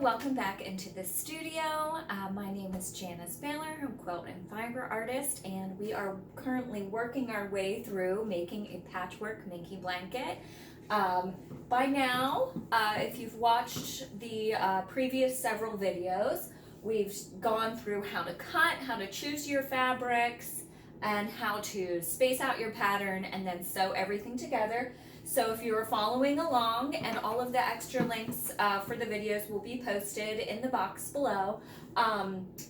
welcome back into the studio. My name is Janice Baylor. I'm a quilt and fiber artist, and we are currently working our way through making a patchwork minky blanket. By now, if you've watched the previous several videos, we've gone through how to cut, how to choose your fabrics, and how to space out your pattern and then sew everything together. So if you are following along, and all of the extra links for the videos will be posted in the box below,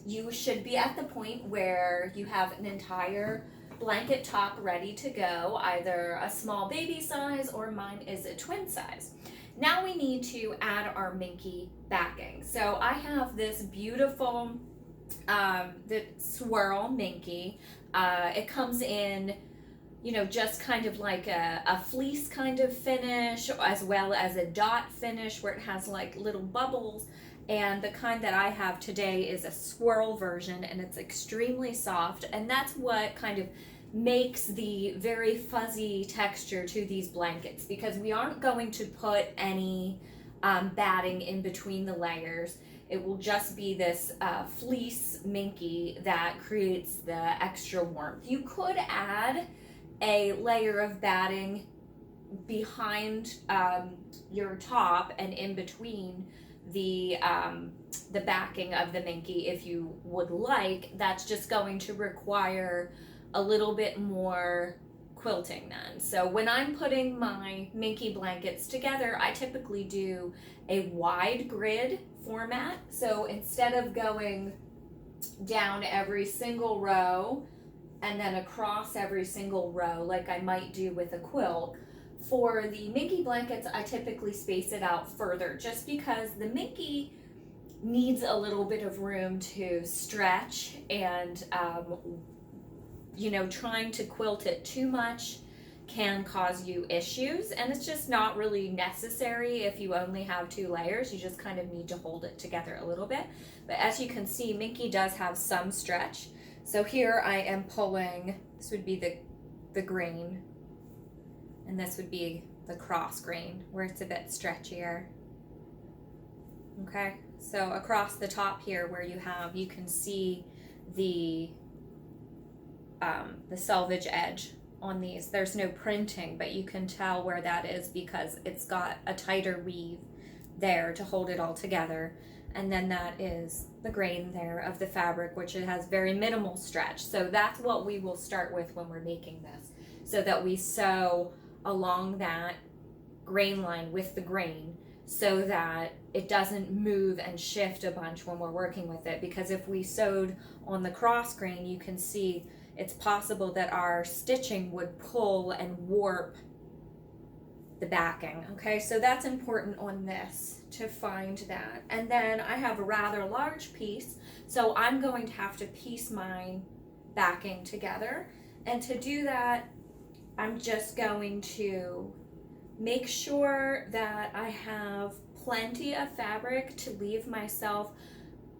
you should be at the point where you have an entire blanket top ready to go, either a small baby size or mine is a twin size. Now we need to add our minky backing. So I have this beautiful the swirl minky. It comes in, you know, just kind of like a fleece kind of finish, as well as a dot finish where it has like little bubbles. And the kind that I have today is a swirl version, and it's extremely soft, and that's what kind of makes the very fuzzy texture to these blankets, because we aren't going to put any batting in between the layers. It will just be this fleece minky that creates the extra warmth. You could add a layer of batting behind your top and in between the backing of the minky if you would like. That's just going to require a little bit more quilting then. So when I'm putting my minky blankets together, I typically do a wide grid format. So instead of going down every single row and then across every single row like I might do with a quilt, for the minky blankets I typically space it out further, just because the minky needs a little bit of room to stretch, and you know, trying to quilt it too much can cause you issues, and it's just not really necessary if you only have 2 layers. You just kind of need to hold it together a little bit. But as you can see, minky does have some stretch. So here I am pulling, this would be the grain, and this would be the cross grain where it's a bit stretchier. Okay, so across the top here where you can see the selvage edge on these. There's no printing, but you can tell where that is because it's got a tighter weave there to hold it all together. And then that is the grain there of the fabric, which it has very minimal stretch. So that's what we will start with when we're making this, so that we sew along that grain line with the grain, so that it doesn't move and shift a bunch when we're working with it. Because if we sewed on the cross grain, you can see it's possible that our stitching would pull and warp the backing. Okay, so that's important on this, to find that. And then I have a rather large piece, so I'm going to have to piece my backing together. And to do that, I'm just going to make sure that I have plenty of fabric to leave myself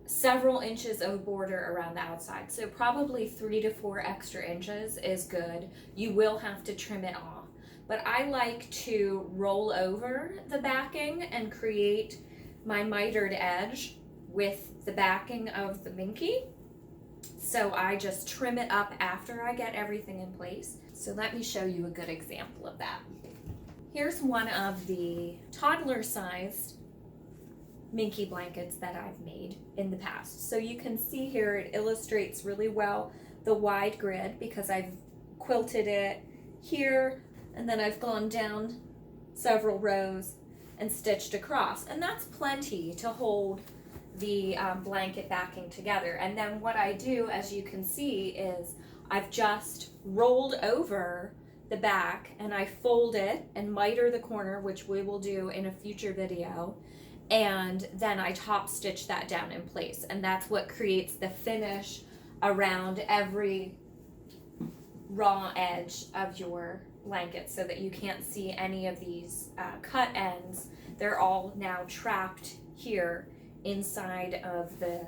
several inches of border around the outside. So probably 3 to 4 extra inches is good. You will have to trim it off. But I like to roll over the backing and create my mitered edge with the backing of the minky. So I just trim it up after I get everything in place. So let me show you a good example of that. Here's one of the toddler-sized minky blankets that I've made in the past. So you can see here it illustrates really well the wide grid, because I've quilted it here and then I've gone down several rows and stitched across, and that's plenty to hold the blanket backing together. And then what I do, as you can see, is I've just rolled over the back and I fold it and miter the corner, which we will do in a future video, and then I top stitch that down in place, and that's what creates the finish around every raw edge of your blanket, so that you can't see any of these cut ends. They're all now trapped here inside of the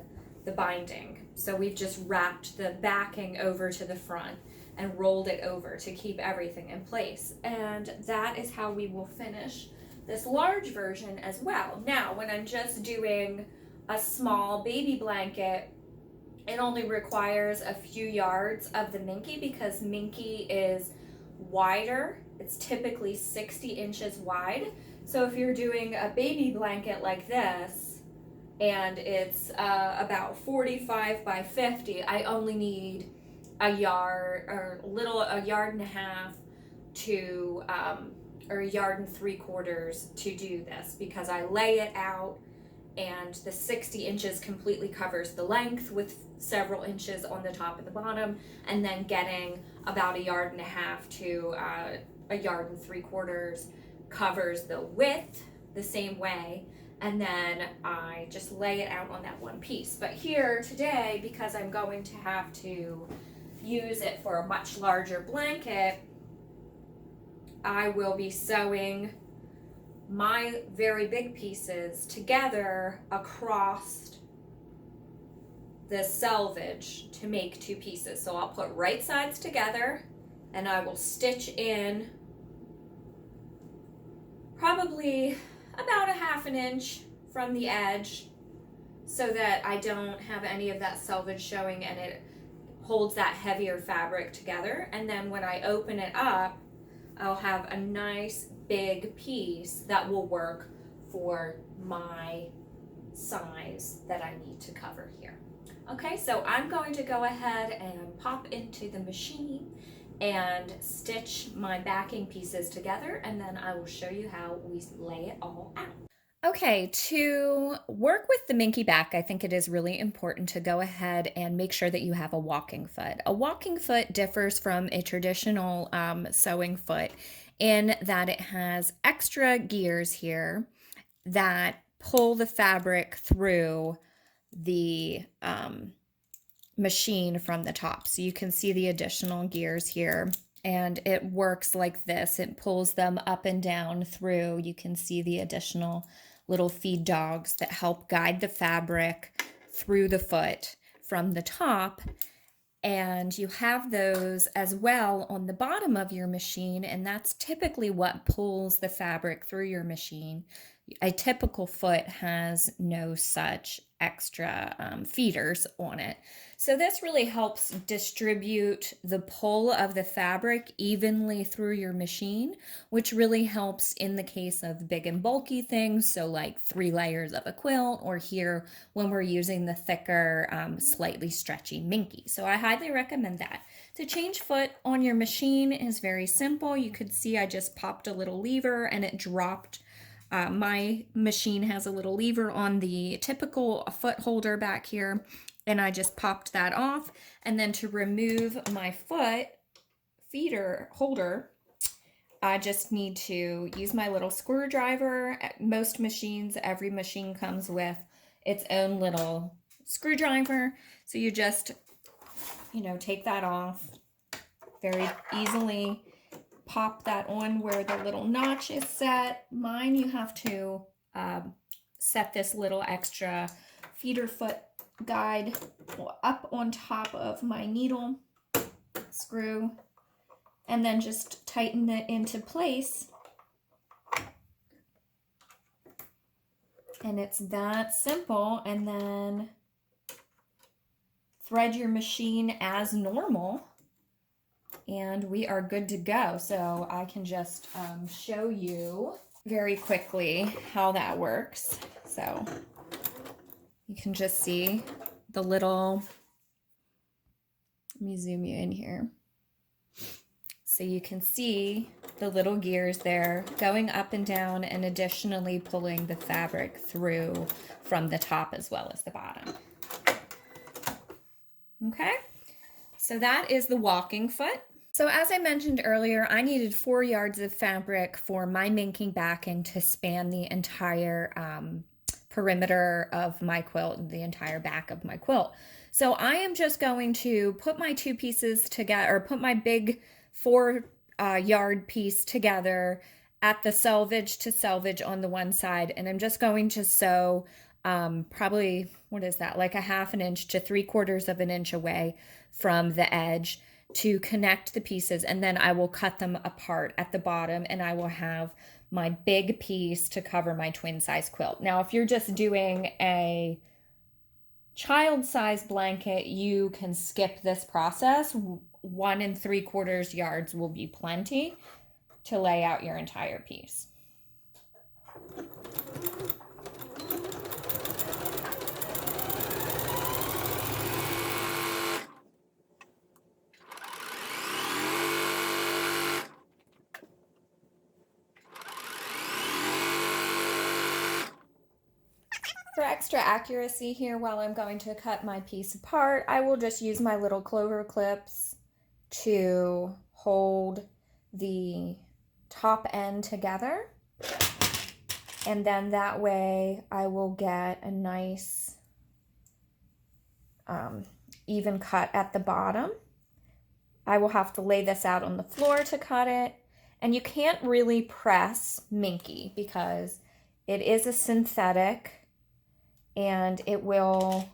binding. So we've just wrapped the backing over to the front and rolled it over to keep everything in place, and that is how we will finish this large version as well. Now, when I'm just doing a small baby blanket, it only requires a few yards of the Minky because Minky is wider. It's typically 60 inches wide. So if you're doing a baby blanket like this and it's about 45 by 50, I only need a yard or a yard and a half to or a yard and 3/4 to do this, because I lay it out and the 60 inches completely covers the length with several inches on the top and the bottom, and then getting about a yard and a half to a yard and 3/4 covers the width the same way, and then I just lay it out on that one piece. But here today, because I'm going to have to use it for a much larger blanket, I will be sewing my very big pieces together across the selvage to make two pieces. So I'll put right sides together and I will stitch in probably about a 1/2 inch from the edge so that I don't have any of that selvage showing and it holds that heavier fabric together. And then when I open it up, I'll have a nice big piece that will work for my size that I need to cover here. Okay, so I'm going to go ahead and pop into the machine and stitch my backing pieces together, and then I will show you how we lay it all out. Okay, to work with the Minky back, I think it is really important to go ahead and make sure that you have a walking foot. A walking foot differs from a traditional sewing foot in that it has extra gears here that pull the fabric through the machine from the top. So you can see the additional gears here. And it works like this. It pulls them up and down through. You can see the additional little feed dogs that help guide the fabric through the foot from the top. And you have those as well on the bottom of your machine, and that's typically what pulls the fabric through your machine. A typical foot has no such extra feeders on it. So this really helps distribute the pull of the fabric evenly through your machine, which really helps in the case of big and bulky things, so like 3 layers of a quilt, or here when we're using the thicker, slightly stretchy Minky. So I highly recommend that. To change foot on your machine is very simple. You could see I just popped a little lever and it dropped. My machine has a little lever on the typical foot holder back here, and I just popped that off. And then to remove my foot feeder holder, I just need to use my little screwdriver. At most machines, every machine comes with its own little screwdriver. So you just, take that off very easily. Pop that on where the little notch is set. Mine, you have to set this little extra feeder foot guide up on top of my needle screw, and then just tighten it into place. And it's that simple. And then thread your machine as normal, and we are good to go. So I can just show you very quickly how that works. So you can just see the little, let me zoom you in here. So you can see the little gears there going up and down, and additionally pulling the fabric through from the top as well as the bottom. Okay, so that is the walking foot. So as I mentioned earlier, I needed 4 yards of fabric for my minking backing to span the entire perimeter of my quilt and the entire back of my quilt. So I am just going to put my 2 pieces together, or put my big 4 yard piece together at the selvage to selvage on the one side, and I'm just going to sew probably, what is that, like a 1/2 inch to 3/4 of an inch away from the edge to connect the pieces, and then I will cut them apart at the bottom, and I will have my big piece to cover my twin size quilt. Now, if you're just doing a child size blanket, you can skip this process. 1 3/4 yards will be plenty to lay out your entire piece. For extra accuracy here, while I'm going to cut my piece apart, I will just use my little clover clips to hold the top end together. And then that way I will get a nice even cut at the bottom. I will have to lay this out on the floor to cut it. And you can't really press Minky because it is a synthetic and it will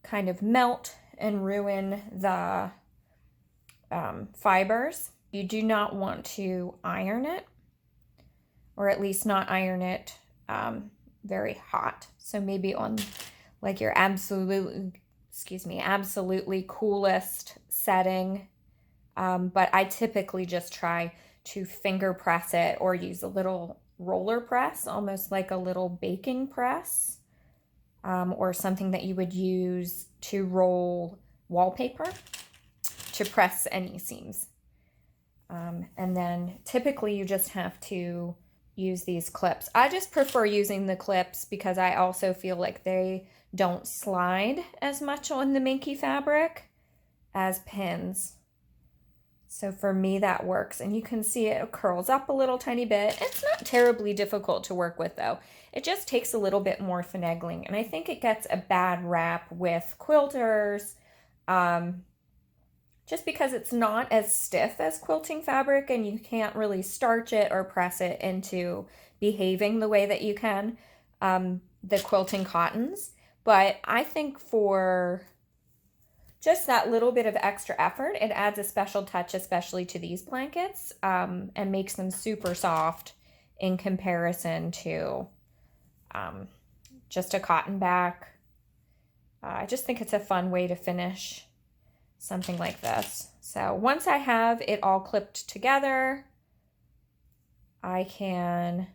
kind of melt and ruin the fibers. You do not want to iron it, or at least not iron it very hot. So maybe on like your absolutely coolest setting. But I typically just try to finger press it or use a little roller press, almost like a little baking press, or something that you would use to roll wallpaper to press any seams. And then typically you just have to use these clips. I just prefer using the clips because I also feel like they don't slide as much on the Minky fabric as pins. So for me that works, and you can see it curls up a little tiny bit. It's not terribly difficult to work with though. It just takes a little bit more finagling, and I think it gets a bad rap with quilters just because it's not as stiff as quilting fabric and you can't really starch it or press it into behaving the way that you can the quilting cottons. But I think for just that little bit of extra effort, it adds a special touch, especially to these blankets, and makes them super soft in comparison to just a cotton back. I just think it's a fun way to finish something like this. So once I have it all clipped together, I can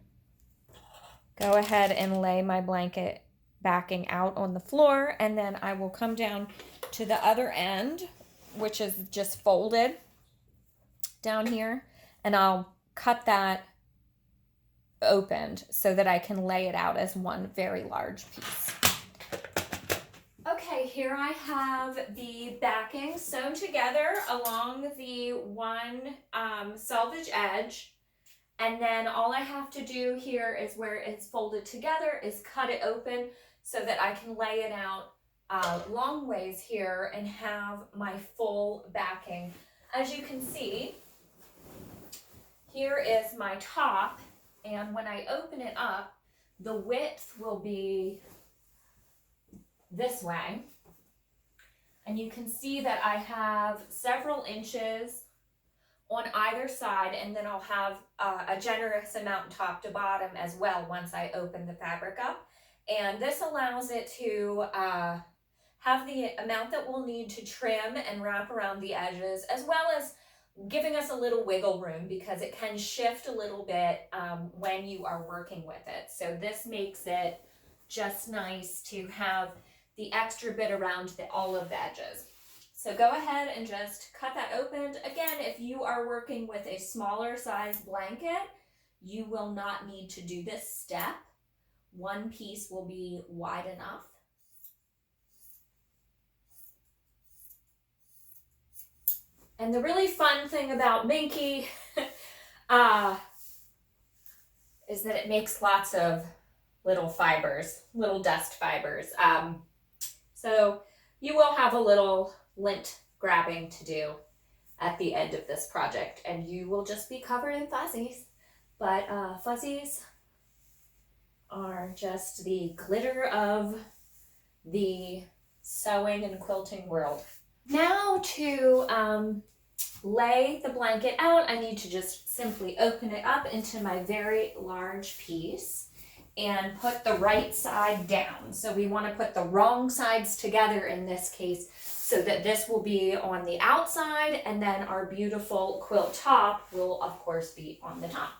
go ahead and lay my blanket backing out on the floor, and then I will come down to the other end, which is just folded down here, and I'll cut that opened so that I can lay it out as one very large piece. Okay, here I have the backing sewn together along the one selvage edge, and then all I have to do here is where it's folded together is cut it open so that I can lay it out long ways here and have my full backing. As you can see, here is my top, and when I open it up, the width will be this way. And you can see that I have several inches on either side, and then I'll have a generous amount top to bottom as well once I open the fabric up. And this allows it to have the amount that we'll need to trim and wrap around the edges, as well as giving us a little wiggle room because it can shift a little bit when you are working with it. So this makes it just nice to have the extra bit around all of the edges. So go ahead and just cut that open. Again, if you are working with a smaller size blanket, you will not need to do this step. One piece will be wide enough. And the really fun thing about Minky is that it makes lots of little fibers, little dust fibers. So you will have a little lint grabbing to do at the end of this project, and you will just be covered in fuzzies. But fuzzies are just the glitter of the sewing and quilting world. Now to lay the blanket out, I need to just simply open it up into my very large piece and put the right side down. So we want to put the wrong sides together in this case, so that this will be on the outside and then our beautiful quilt top will of course be on the top.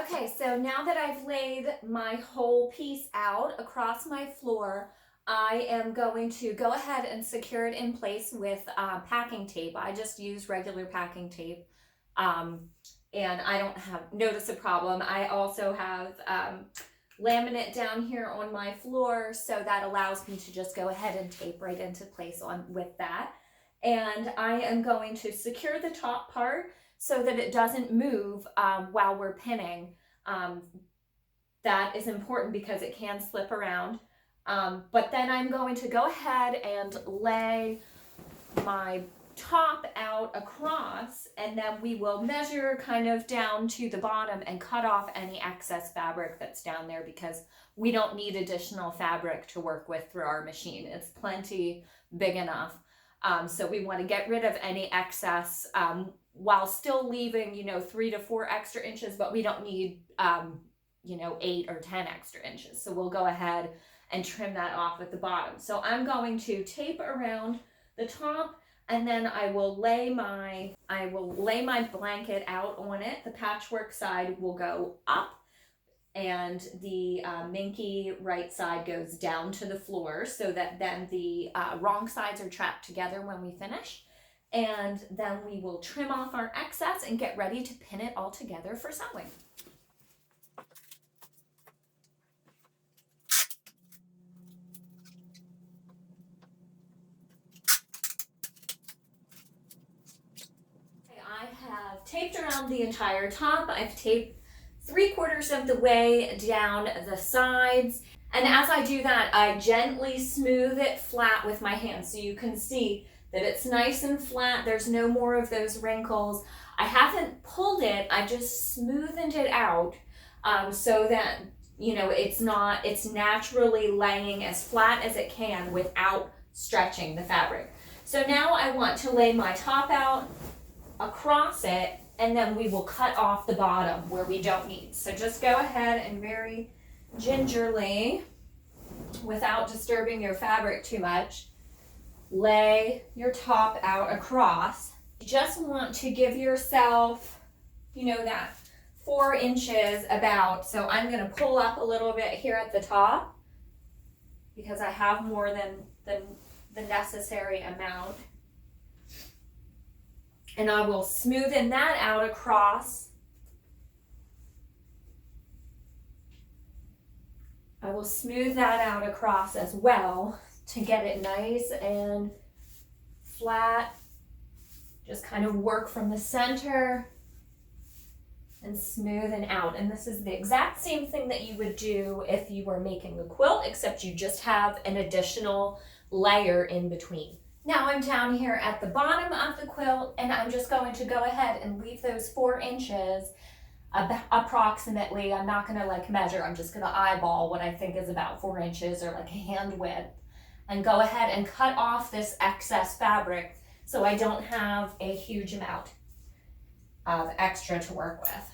Okay, so now that I've laid my whole piece out across my floor, I am going to go ahead and secure it in place with packing tape. I just use regular packing tape, and I don't notice a problem. I also have laminate down here on my floor, so that allows me to just go ahead and tape right into place with that. And I am going to secure the top part so that it doesn't move while we're pinning. That is important because it can slip around. But then I'm going to go ahead and lay my top out across, and then we will measure kind of down to the bottom and cut off any excess fabric that's down there, because we don't need additional fabric to work with through our machine. It's plenty big enough. So we want to get rid of any excess while still leaving, 3 to 4 extra inches, but we don't need, 8 or 10 extra inches. So we'll go ahead and trim that off at the bottom. So I'm going to tape around the top, and then I will lay my blanket out on it. The patchwork side will go up, and the Minky right side goes down to the floor, so that then the wrong sides are trapped together when we finish. And then we will trim off our excess and get ready to pin it all together for sewing. I have taped around the entire top. I've taped 3/4 of the way down the sides. And as I do that, I gently smooth it flat with my hands, so you can see that it's nice and flat. There's no more of those wrinkles. I haven't pulled it, I just smoothened it out so that, it's naturally laying as flat as it can without stretching the fabric. So now I want to lay my top out across it, and then we will cut off the bottom where we don't need. So just go ahead and very gingerly, without disturbing your fabric too much, lay your top out across. You just want to give yourself, that 4 inches about. So I'm going to pull up a little bit here at the top because I have more than the necessary amount. And I will smoothen that out across. I will smooth that out across as well to get it nice and flat. Just kind of work from the center and smoothen out. And this is the exact same thing that you would do if you were making a quilt, except you just have an additional layer in between. Now I'm down here at the bottom of the quilt, and I'm just going to go ahead and leave those 4 inches approximately. I'm not going to measure, I'm just going to eyeball what I think is about 4 inches, or a hand width, and go ahead and cut off this excess fabric so I don't have a huge amount of extra to work with.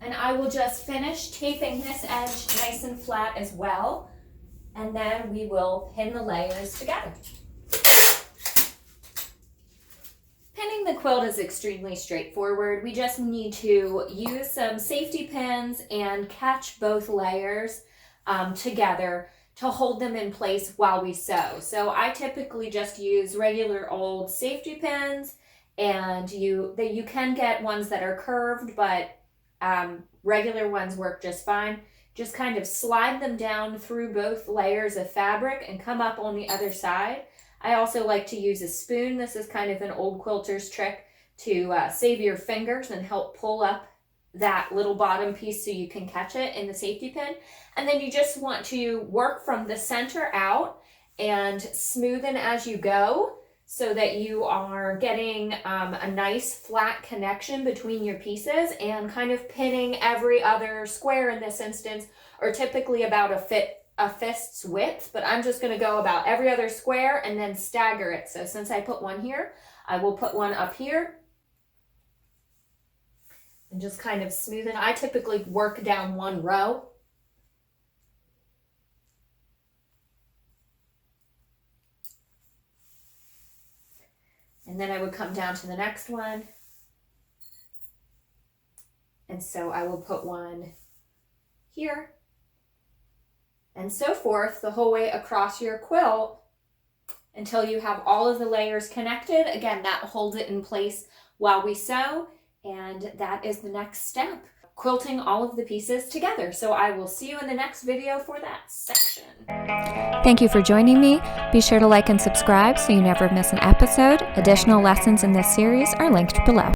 And I will just finish taping this edge nice and flat as well, and then we will pin the layers together. Pinning the quilt is extremely straightforward. We just need to use some safety pins and catch both layers together to hold them in place while we sew. So I typically just use regular old safety pins, and you can get ones that are curved, but regular ones work just fine. Just kind of slide them down through both layers of fabric and come up on the other side. I also like to use a spoon. This is kind of an old quilter's trick to save your fingers and help pull up that little bottom piece so you can catch it in the safety pin. And then you just want to work from the center out and smoothen as you go so that you are getting a nice flat connection between your pieces and kind of pinning every other square in this instance, or typically about a fist's width, but I'm just going to go about every other square and then stagger it. So since I put one here, I will put one up here and just kind of smooth it. I typically work down one row. And then I would come down to the next one. And so I will put one here and so forth the whole way across your quilt until you have all of the layers connected. Again, that holds it in place while we sew, and that is the next step, quilting all of the pieces together. So I will see you in the next video for that section. Thank you for joining me. Be sure to like and subscribe so you never miss an episode. Additional lessons in this series are linked below.